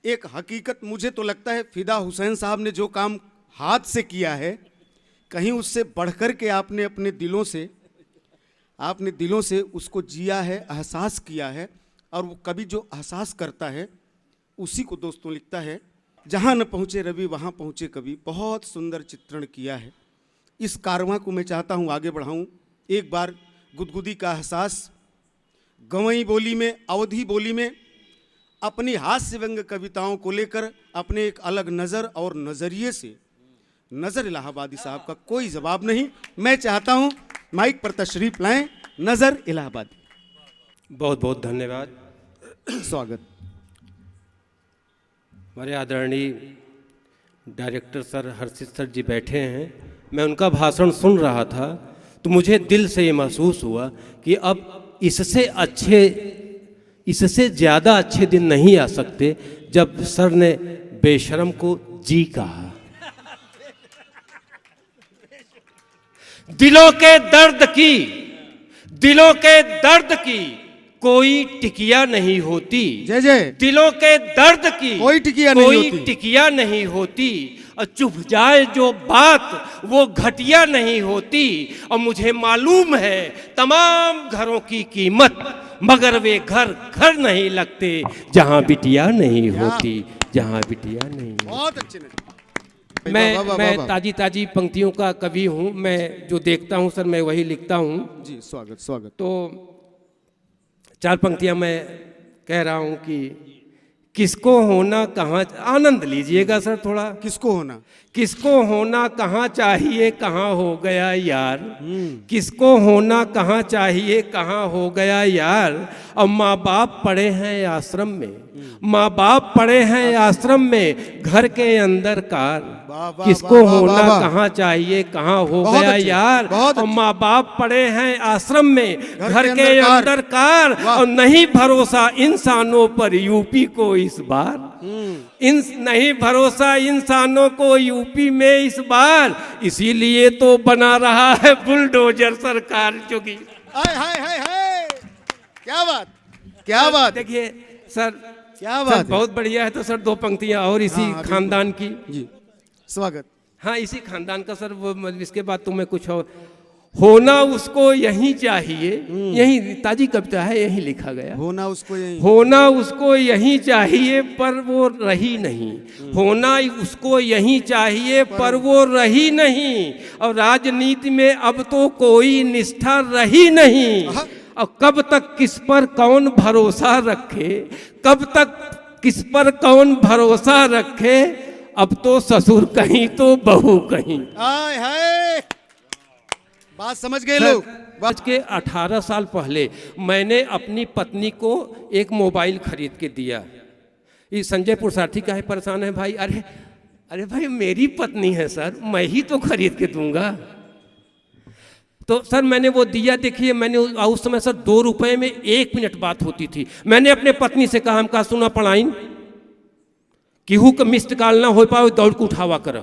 एक हकीकत मुझे तो लगता है फिदा हुसैन साहब ने जो काम हाथ से किया है, कहीं उससे बढ़कर के आपने अपने दिलों से आपने दिलों से उसको जिया है, एहसास किया है, और वो कभी जो एहसास करता है उसी को दोस्तों लिखता है। जहाँ न पहुँचे रवि वहाँ पहुँचे कवि। बहुत सुंदर चित्रण किया है। इस कारवां को मैं चाहता हूँ आगे बढ़ाऊँ। एक बार गुदगुदी का एहसास गवई बोली में, अवधी बोली में अपनी हास्य व्यंग कविताओं को लेकर अपने एक अलग नज़र और नज़रिए से नज़र इलाहाबादी साहब का कोई जवाब नहीं। मैं चाहता हूं माइक पर तशरीफ लाएं नज़र इलाहाबादी। बहुत बहुत धन्यवाद। स्वागत। हमारे आदरणीय डायरेक्टर सर हर्षित सर जी बैठे हैं। मैं उनका भाषण सुन रहा था तो मुझे दिल से ये महसूस हुआ कि अब इससे ज़्यादा अच्छे दिन नहीं आ सकते जब सर ने बेशरम को जी कहा। दिलों के दर्द की कोई टिकिया नहीं होती। जय जय। दिलों के दर्द की कोई टिकिया नहीं होती। और चुप जाए जो बात वो घटिया नहीं होती। और मुझे मालूम है तमाम घरों की कीमत, मगर वे घर नहीं लगते जहां बिटिया नहीं होती। बहुत अच्छे ने। मैं ताजी पंक्तियों का कवि हूँ। मैं जो देखता हूँ सर मैं वही लिखता हूँ जी। स्वागत। तो 4 पंक्तियाँ मैं कह रहा हूँ कि किसको होना कहाँ, आनंद लीजिएगा सर थोड़ा। किसको होना कहाँ चाहिए, कहाँ हो गया यार। किसको होना कहाँ चाहिए, कहाँ हो गया यार। और माँ बाप पड़े हैं आश्रम में, घर के अंदर कार। किसको होना कहाँ चाहिए, कहाँ हो गया यार। और माँ बाप पड़े हैं आश्रम में, घर के अंदर कार। और नहीं भरोसा इंसानों पर यूपी को इस बार। नहीं भरोसा इंसानों को यूपी में इस बार। इसीलिए तो बना रहा है बुलडोजर सरकार। जोगी हाय क्या बात। देखिए सर क्या बात सर, बहुत बढ़िया है। तो सर 2 पंक्तियां और इसी खानदान की। जी स्वागत। हाँ इसी खानदान का सर। वो इसके बाद तुम्हें कुछ और होना उसको यही चाहिए। यही ताजी कविता है, यही लिखा गया। होना उसको यही चाहिए पर वो रही नहीं। होना उसको यही चाहिए पर वो रही नहीं। और राजनीति में अब तो कोई निष्ठा रही नहीं। और कब तक किस पर कौन भरोसा रखे। अब तो ससुर कहीं तो बहू कहीं। हाय बात समझ गए लोग। आज के 18 साल पहले मैंने अपनी पत्नी को एक मोबाइल खरीद के दिया। ये संजय पुरुषार्थी का है, परेशान है भाई। अरे भाई मेरी पत्नी है सर, मैं ही तो खरीद के दूंगा। तो सर मैंने वो दिया। देखिए मैंने उस समय सर 2 रुपए में 1 मिनट बात होती थी। मैंने अपने पत्नी से कहा, हम कहा सुना पढ़ाइन केहू का मिस्ड कॉल ना हो पाओ दौड़ के उठावा कर।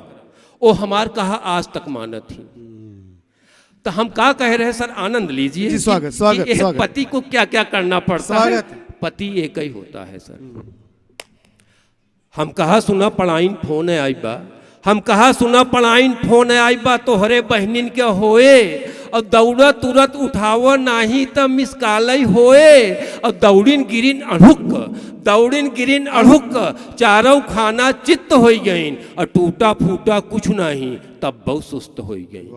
ओ हमार कहा आज तक मानत थी। तो हम क्या कह रहे हैं सर, आनंद लीजिए। स्वागत। पति को क्या क्या करना पड़ता है। पति एक ही होता है सर। हम कहा सुना पढ़ाइन फोन आई बा। तोहरे बहनिन के होए। और दौड़ा तुरंत उठाव नाही त मिस कालई होए। और दौड़िन गिरिन अढ़ुक चारों खाना चित्त हो गईन। और टूटा फूटा कुछ नहीं तब बहुत सुस्त हो गई।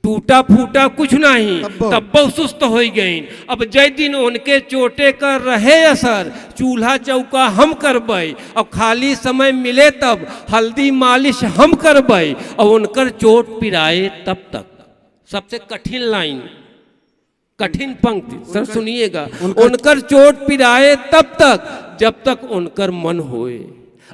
टूटा फूटा कुछ नहीं तब बहुत सुस्त हो गई। अब जय दिन उनके चोटे का रहे असर, चूल्हा चौका हम करबई। और खाली समय मिले तब हल्दी मालिश हम करबई। और उनकर चोट पिराए तब तक। सबसे कठिन लाइन, कठिन पंक्ति सर सुनिएगा। उनकर चोट पिराए तब तक जब तक उनकर मन होए।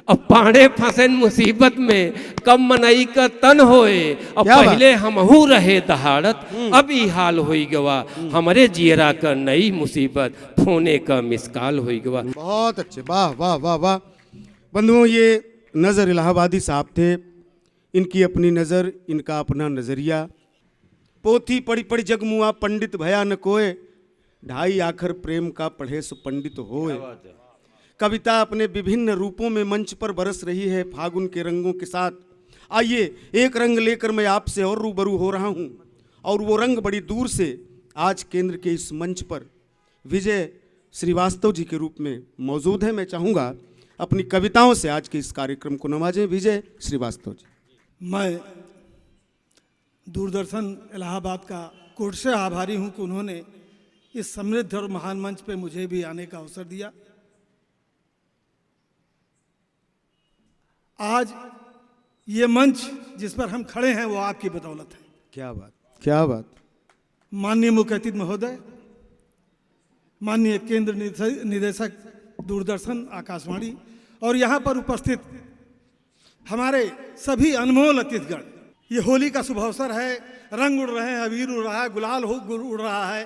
और पाड़े फंसे मुसीबत में कब मनई का तन होए। और पहले हमहू रहे दहाड़त, अब ई हाल होई गवा। हमारे जियरा का नई मुसीबत, फोने का मिसकाल होई गवा। बहुत अच्छे, वाह वाह वाह वाह। बंधुओं ये नज़र इलाहाबादी साहब थे। इनकी अपनी नज़र, इनका अपना नज़रिया। पोथी पढ़ी पढ़ी जगमुआ पंडित भया न कोय। 2.5 आखर प्रेम का पढ़े सो पंडित होए। कविता अपने विभिन्न रूपों में मंच पर बरस रही है फागुन के रंगों के साथ। आइए एक रंग लेकर मैं आपसे और रूबरू हो रहा हूँ। और वो रंग बड़ी दूर से आज केंद्र के इस मंच पर विजय श्रीवास्तव जी के रूप में मौजूद हैं। मैं चाहूँगा अपनी कविताओं से आज के इस कार्यक्रम को नवाजें। विजय श्रीवास्तव जी। मैं दूरदर्शन इलाहाबाद का कोट से आभारी हूं कि उन्होंने इस समृद्ध और महान मंच पे मुझे भी आने का अवसर दिया। आज ये मंच जिस पर हम खड़े हैं वो आपकी बदौलत है। क्या बात, क्या बात। माननीय मुख्य अतिथि महोदय, माननीय केंद्र निदेशक दूरदर्शन आकाशवाणी और यहाँ पर उपस्थित हमारे सभी अनमोल अतिथिगण, ये होली का शुभ अवसर है। रंग उड़ रहे हैं, अबीर उड़ रहा है, गुलाल उड़ रहा है।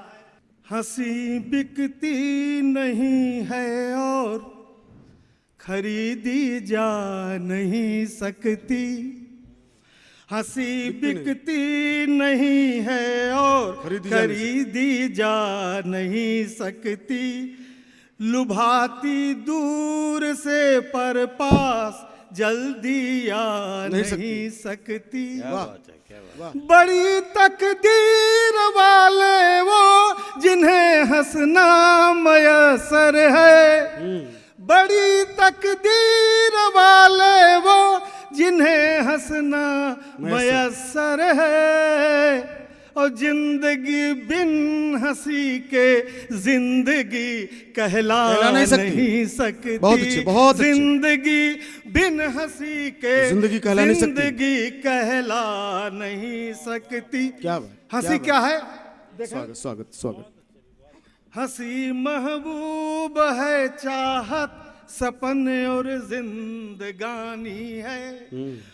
हंसी बिकती नहीं है और खरीदी जा नहीं सकती। हंसी बिकती नहीं है और खरीदी जा नहीं सकती। लुभाती दूर से पर पास जल्दी आ नहीं सकती। बड़ी तकदीर वाले वो जिन्हें हंसना मयसर है। बड़ी तकदीर वाले वो जिन्हें हंसना मयसर है। और जिंदगी बिन हंसी के जिंदगी कहला नहीं सकती। बहुत अच्छे, बहुत अच्छे। जिंदगी बिन हंसी के जिंदगी कहला नहीं सकती। जिंदगी कहला नहीं सकती। क्या बात, हंसी क्या है? स्वागत स्वागत स्वागत। हंसी महबूब है, चाहत सपन और जिंदगानी है।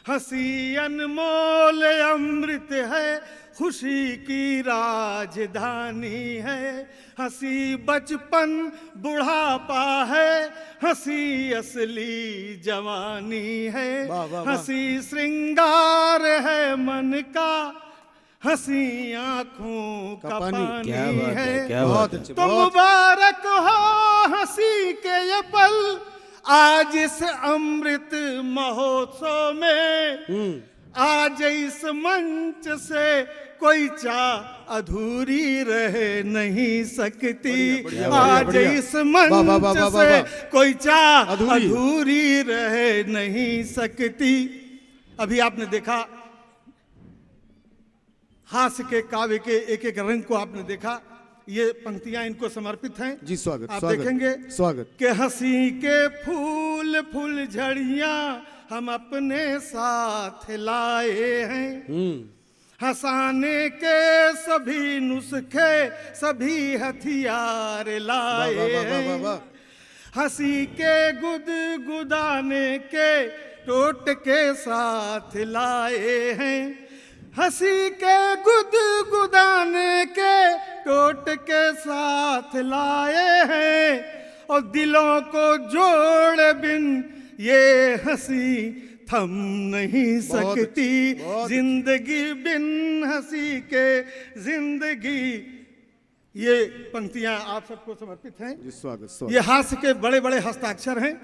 हंसी अनमोल अमृत है, खुशी की राजधानी है। हंसी बचपन बुढ़ापा है, हंसी असली जवानी है। हंसी श्रृंगार है मन का, हंसी आंखों का पानी है। तो मुबारक हो हंसी के ये पल, आज इस अमृत महोत्सव में। आज इस मंच से कोई चाह अधूरी रह नहीं सकती। आज इस मंच से कोई चाह अधूरी रह नहीं सकती। अभी आपने देखा हास्य के काव्य के एक एक रंग को आपने देखा। ये पंक्तियां इनको समर्पित हैं। जी स्वागत। आप स्वागत, देखेंगे स्वागत। कि हंसी के फूल फूल झड़ियां हम अपने साथ लाए हैं। हंसाने के सभी नुस्खे सभी हथियार लाए हैं। हंसी के गुदगुदाने के टोटके साथ लाए हैं। हंसी के गुदगुदाने के टोटके साथ लाए हैं। और दिलों को जोड़ बिन ये हंसी थम नहीं सकती। जिंदगी बिन हंसी के जिंदगी। ये पंक्तियां आप सबको समर्पित हैं। स्वागत स्वागत। ये हास्य के बड़े बड़े हस्ताक्षर हैं।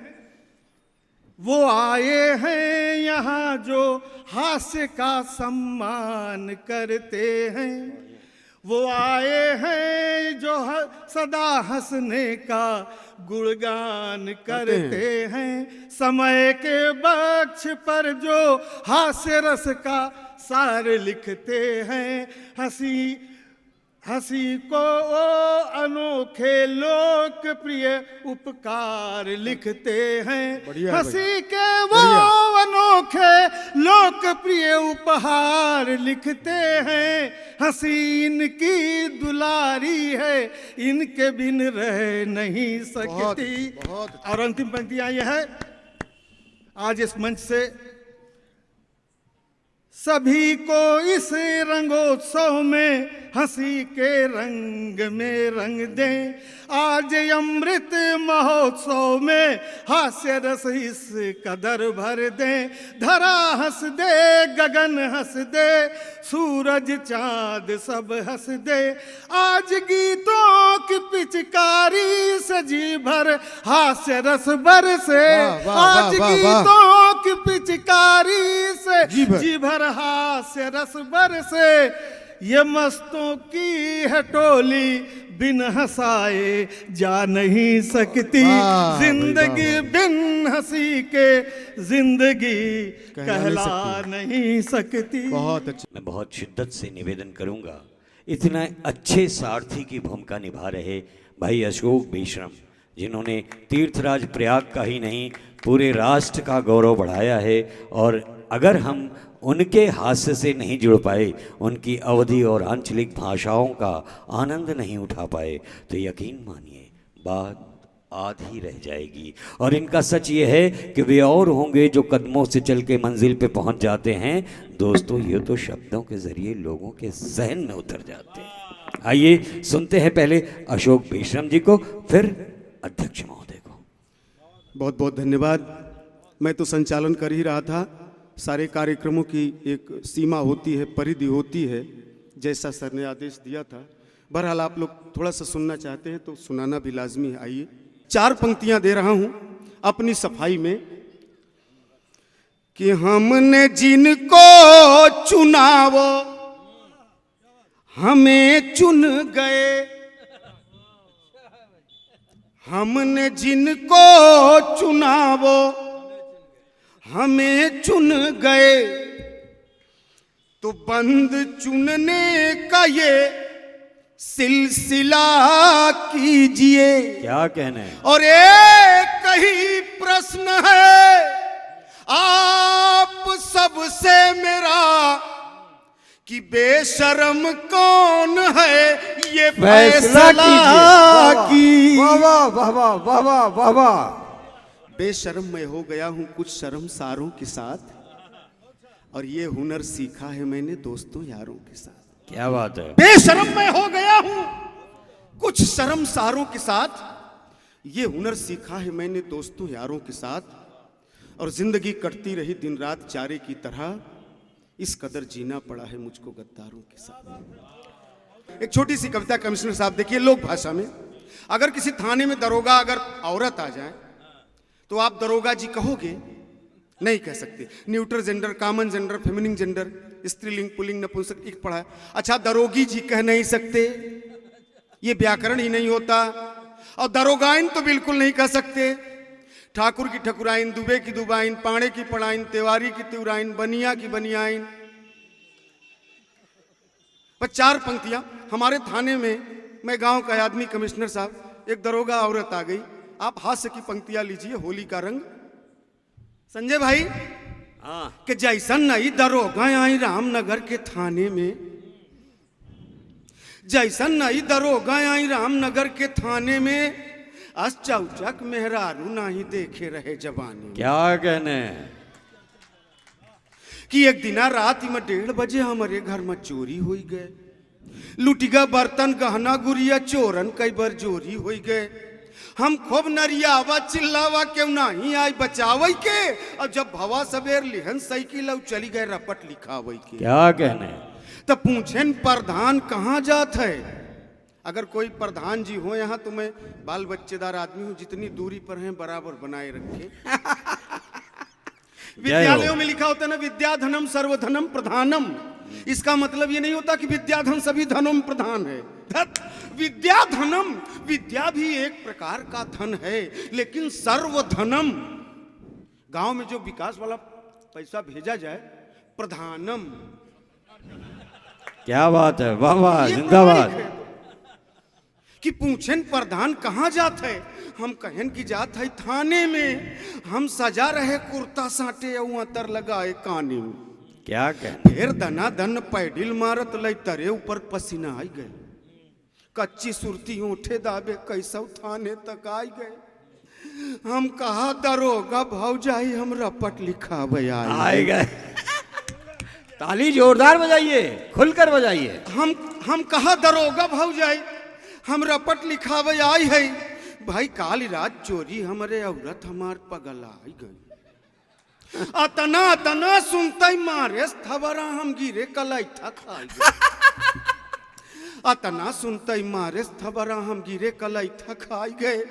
वो आए हैं यहाँ जो हास्य का सम्मान करते हैं। वो आए हैं जो सदा हंसने का गुणगान करते हैं। समय के वक्ष पर जो हास्य रस का सार लिखते हैं। हंसी को ओ अनोखे लोकप्रिय उपकार लिखते हैं। हंसी के वो अनोखे लोकप्रिय उपहार लिखते हैं। हंसी इनकी दुलारी है, इनके बिन रह नहीं सकती। और अंतिम पंक्तियां यह है, आज इस मंच से सभी को इस रंगोत्सव में हंसी के रंग में रंग दें। आज अमृत महोत्सव में हास्य रस इस कदर भर दें। धरा हंस दे, गगन हंस दे, सूरज चांद सब हंस दे। आज गीतों की पिचकारी से जी भर हास्य रस बरसे। आज गीतों की पिचकारी से जी भर हास्य रस बरसे। ये मस्तों की है टोली, बिन हंसाए जा नहीं सकती। जिंदगी बिन हंसी के जिंदगी कहला नहीं सकती। बहुत अच्छा। मैं बहुत शिद्दत से निवेदन करूंगा, इतना अच्छे सारथी की भूमिका निभा रहे भाई अशोक बेशरम, जिन्होंने तीर्थराज प्रयाग का ही नहीं पूरे राष्ट्र का गौरव बढ़ाया है। और अगर हम उनके हास्य से नहीं जुड़ पाए, उनकी अवधि और आंचलिक भाषाओं का आनंद नहीं उठा पाए, तो यकीन मानिए बात आधी रह जाएगी। और इनका सच ये है कि वे और होंगे जो कदमों से चल के मंजिल पे पहुंच जाते हैं। दोस्तों, ये तो शब्दों के जरिए लोगों के जहन में उतर जाते हैं। आइए सुनते हैं पहले अशोक बेशरम जी को, फिर अध्यक्ष महोदय को। बहुत बहुत धन्यवाद। मैं तो संचालन कर ही रहा था। सारे कार्यक्रमों की एक सीमा होती है, परिधि होती है, जैसा सर ने आदेश दिया था। बहरहाल आप लोग थोड़ा सा सुनना चाहते हैं तो सुनाना भी लाजमी है। आइए 4 पंक्तियां दे रहा हूं अपनी सफाई में कि हमने जिनको चुना वो हमें चुन गए, हमने जिनको चुना वो हमें चुन गए, तो बंद चुनने का ये सिलसिला कीजिए। क्या कहना है? और एक ही प्रश्न है आप सबसे मेरा कि बेशर्म कौन है, ये फैसला कीजिए। वाह वाह वाह वाह वाह वाह वाह वाह। बेशर्म मैं हो गया हूं कुछ शर्मसारों के साथ, और ये हुनर सीखा है मैंने दोस्तों यारों के साथ। क्या बात है। बेशर्म मैं हो गया हूं कुछ शर्मसारों के साथ, ये हुनर सीखा है मैंने दोस्तों यारों के साथ। और जिंदगी कटती रही दिन रात चारे की तरह, इस कदर जीना पड़ा है मुझको गद्दारों के साथ। एक छोटी सी कविता कमिश्नर साहब, देखिए लोक भाषा में अगर किसी थाने में दरोगा अगर औरत आ जाए तो आप दरोगा जी कहोगे? नहीं कह सकते। Neutral gender, common gender, feminine gender, स्त्रीलिंग, पुल्लिंग, नपुंसक एक पढ़ा है। अच्छा, दरोगी जी कह नहीं सकते, ये व्याकरण ही नहीं होता। और दरोगाइन तो बिल्कुल नहीं कह सकते। ठाकुर की ठकुराइन, दुबे की दुबाइन, पाड़े की पड़ाइन, तिवारी की तिवराइन, बनिया की बनियाइन। पर 4 पंक्तियां हमारे थाने में, मैं गांव का आदमी, कमिश्नर साहब, एक दरोगा औरत आ गई। आप हास्य की पंक्तियां लीजिए, होली का रंग। संजय भाई, हाँ, कि जैसन नहीं दरोगा आई रामनगर के थाने में, जैसन नहीं दरोगा आई रामनगर के थाने में, चौचक मेहरारू नहीं देखे रहे जवानी। क्या कहने कि एक दिना रात में 1:30 बजे हमारे घर में चोरी हो गए। लुटिगा बर्तन गहना गुड़िया चोरन कई बार चोरी हो गए। हम खूब नरियावा चिल्लावा क्यों नहीं आई बचावे के, और जब भवा सवेर लिहन साइकिल और चली गए रपट लिखावे के। क्या कहने? तो पूछेन प्रधान कहाँ जात है? अगर कोई प्रधान जी हो यहाँ तो मैं बाल बच्चेदार आदमी हूँ, जितनी दूरी पर हैं बराबर बनाए रखे। विद्यालयों में लिखा होता है ना, विद्या धनम सर्वधनम प्रधानम। इसका मतलब ये नहीं होता कि विद्या धन सभी धनों में प्रधान है। विद्या धनम, विद्या भी एक प्रकार का धन है, लेकिन सर्वधनम, गांव में जो विकास वाला पैसा भेजा जाए, प्रधानम। क्या बात है, वाह वाह, जिंदाबाद। कि पूछेन प्रधान कहाँ जात है? हम कहन की जात है थाने में। हम सजा रहे कुर्ता साटे अतर लगाए काने में। क्या कहने? फिर दना दन पैडिल मारत लई तरे ऊपर पसीना आई गए। कच्ची सुरती उठे दाबे कैसा थाने तक आई गए। हम कहा दरोगा भौजाई हम रपट लिखावे आए गए। ताली जोरदार बजाइए, खुलकर बजाइए। हम कहा दरोगा भौजाई हम रपट लिखावे आई है। भाई काली रात चोरी हमारे औरत हमार पगल आई गई। अतना अतना सुनते मारे थबरा हम गिरे कलैठा खाई गए। अतना सुनते मारे थबरा हम गिरे कलैठा खाई गए।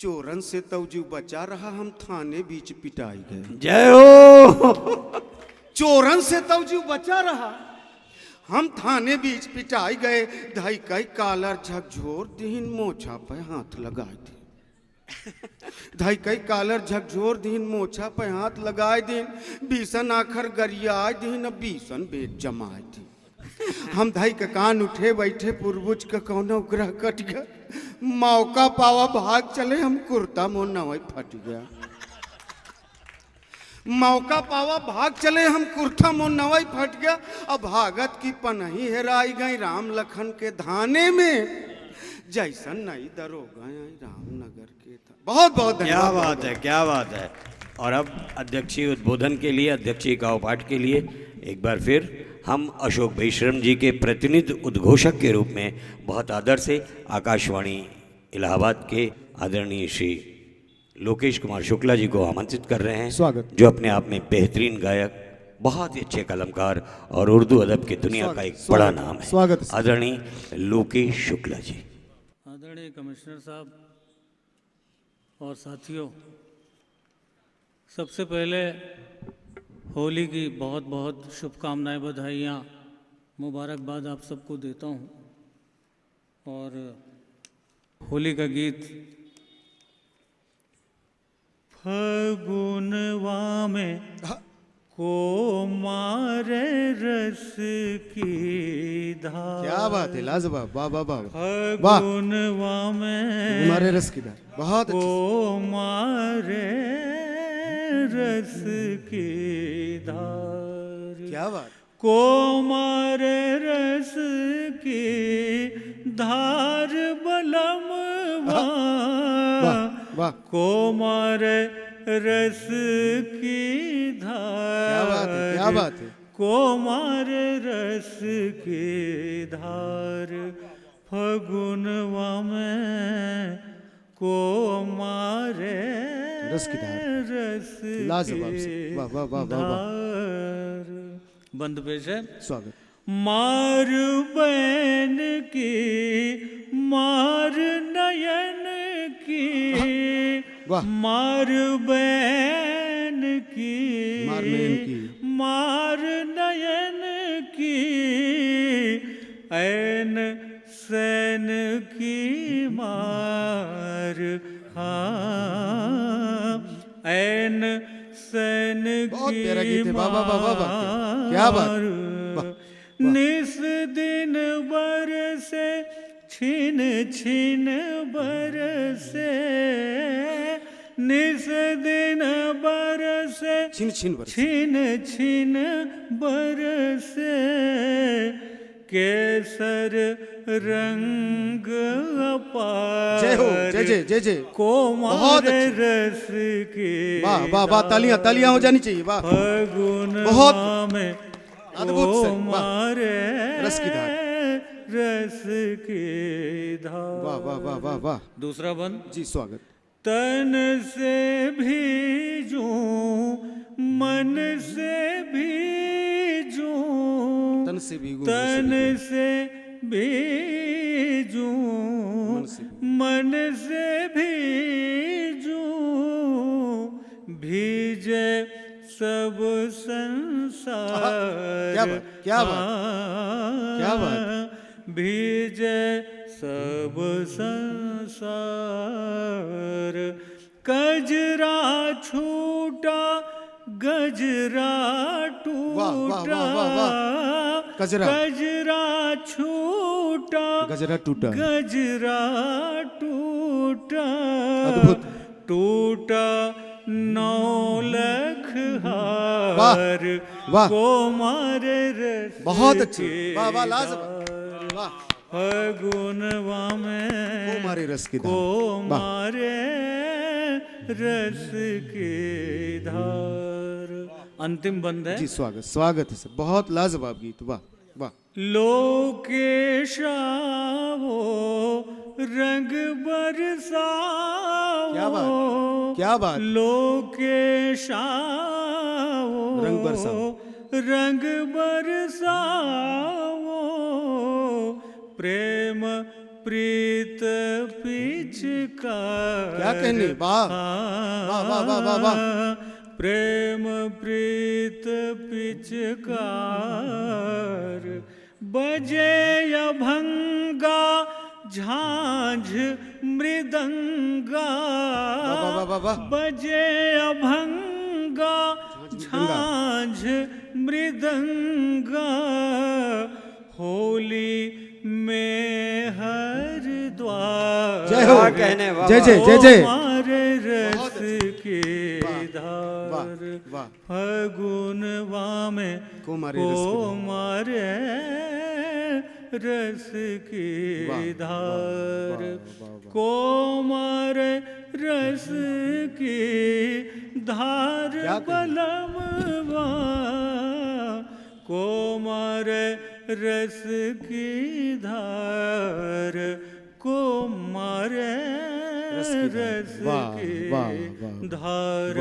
चोरन से तौजू बचा रहा हम थाने बीच पिटाई गए। जय हो। चोरन से तौजू बचा रहा हम थाने बीच पिटाई गए, धाई कई कालर झकझोर दीन मोछा पे हाथ लगाए थे। धाई कई कालर झकझोर दीन मोछा पे हाथ लगाए दिन, बीसन आखर गरियाए दीन बीसन बेट जमाए थी। हम धाई का कान उठे बैठे पूर्वज का कौनो ग्रह कट गया, मौका पावा भाग चले हम कुर्ता मोन नवाई फट गया। मौका पावा भाग चले हम कुर्ता मोन नवाई फट गया। अब भागत की पनही हेराई गई राम लखन के धाने में, जैसन नहीं दरोगा रामनगर के था। बहुत बहुत क्या धन्यवाद। बात है, क्या बात है। और अब अध्यक्षीय उद्बोधन के लिए, अध्यक्षीय का पाठ के लिए एक बार फिर हम अशोक भाई श्रम जी के प्रतिनिधि उद्घोषक के रूप में बहुत आदर से आकाशवाणी इलाहाबाद के आदरणीय श्री लोकेश कुमार शुक्ला जी को आमंत्रित कर रहे हैं। स्वागत। जो अपने आप में बेहतरीन गायक, बहुत ही अच्छे कलाकार और उर्दू अदब की दुनिया का एक बड़ा नाम है। स्वागत। आदरणीय लोकेश शुक्ला जी। आदरणीय कमिश्नर साहब और साथियों, सबसे पहले होली की बहुत बहुत शुभकामनाएं, बधाइयाँ, मुबारकबाद आप सबको देता हूँ। और होली का गीत फगुनवा में को मारे रस की धार। क्या बात है, लाजवाब, वाह वाह वाह वाह। फगुनवा में हमारे रस की दार, बहुत अच्छी। को मारे रस की धार। क्या बात। को मारे रस की धार बलम वाह। को मारे रस की धार। क्या बात है, क्या बात है। को मारे रस की धार फगुनवा में को मारे रस की धार। रस लाजवाब से, वाह वाह वाह वाह वाह। धार। बंद पेश है। स्वागत। मार बैन की मार नयन की, वाह। मार बैन की मार नयन की, मार नयन की, ऐन सैन की मार, हाँ ऐन सैन बहुत की प्यारा गीत है, वाह वाह वाह वाह वाह। क्या बात, वाह। निस दिन बरसे छिन छिन बरसे, निस दिन बरसे छिन छिन बरसे। छिन छिन बरसे, केसर रंग अपार। जय हो, जय जय जय जय। कोमल बहुत अच्छी। रस की वाह वाह वाह, तालियां तालियां हो जानी चाहिए, वाह। फगुन बहुत में अद्भुत से, वाह। मारे रस की धार। रस की धार। वाह वाह वाह वाह वाह। दूसरा बंद। जी स्वागत। तन से भीजूं मन से भीजूं, तन से भीगूं, तन से भीजूं मन से भीजूं, भीजे सब संसार। क्या बात, क्या बात, क्या बात। भीजे सब संसार, गजरा छूटा गजरा वाह, वाह, टूटा, वाह, वाह, वाह। गजरा। गजरा छूटा गजरा टूटा। गजरा टूटा, अद्भुत। टूटा नौलख वाह, हार, वाह। को मारे रस बहुत अच्छी, के वाह वाह लाजवाब, धार। वाह। फगुनवा में को मारे रस की धार, को वाह। मारे रस की धार। अंतिम बंद है। जी स्वागत, स्वागत है सर, बहुत लाजवाब गीत, वाह वाह। लोकेशा वो रंग बरसाओ, क्या बात, क्या बात। लोकेशा वो रंग बरसाओ, रंग बरसाओ, प्रेम प्रीत पिचका। क्या कहने, वाह वाह वाह वाह वाह वाह। प्रेम प्रीत पिचकार, बजे अभंगा झांझ मृदंगा, बजे अभंगा झांझ मृदंगा, होली में हरिद्वार जय हो, जय जय जय जय। हमारे रस की धार, फगुनवा में कोमारे रस की धार, कोमर रस की धार बलमवा, कोमर रस की धार, कोमर रस की धार,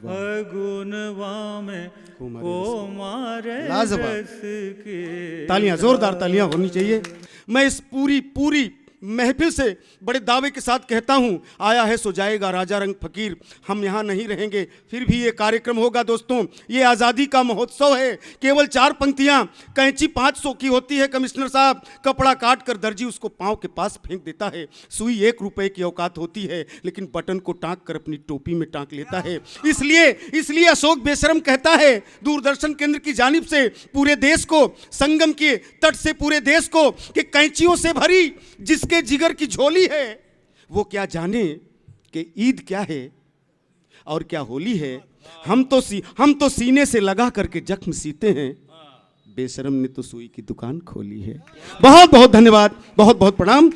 फगुनवा में कोमर रस की। तालियां, जोरदार तालियां होनी चाहिए। मैं इस पूरी महफिल से बड़े दावे के साथ कहता हूं, आया है सो जाएगा राजा रंग फकीर। हम यहाँ नहीं रहेंगे, फिर भी ये कार्यक्रम होगा दोस्तों। ये आज़ादी का महोत्सव है। केवल 4 पंक्तियां, कैंची 500 की होती है कमिश्नर साहब, कपड़ा काट कर दर्जी उसको पाँव के पास फेंक देता है। सुई 1 रुपए की औकात होती है, लेकिन बटन को टाँक कर अपनी टोपी में टाँक लेता है। इसलिए अशोक बेशरम कहता है दूरदर्शन केंद्र की जानिब से पूरे देश को, संगम के तट से पूरे देश को, कि कैंचियों से भरी जिसके जिगर की झोली है, वो क्या जाने कि ईद क्या है और क्या होली है। हम तो सीने से लगा करके जख्म सीते हैं, बेशरम ने तो सुई की दुकान खोली है। बहुत बहुत धन्यवाद, बहुत बहुत प्रणाम।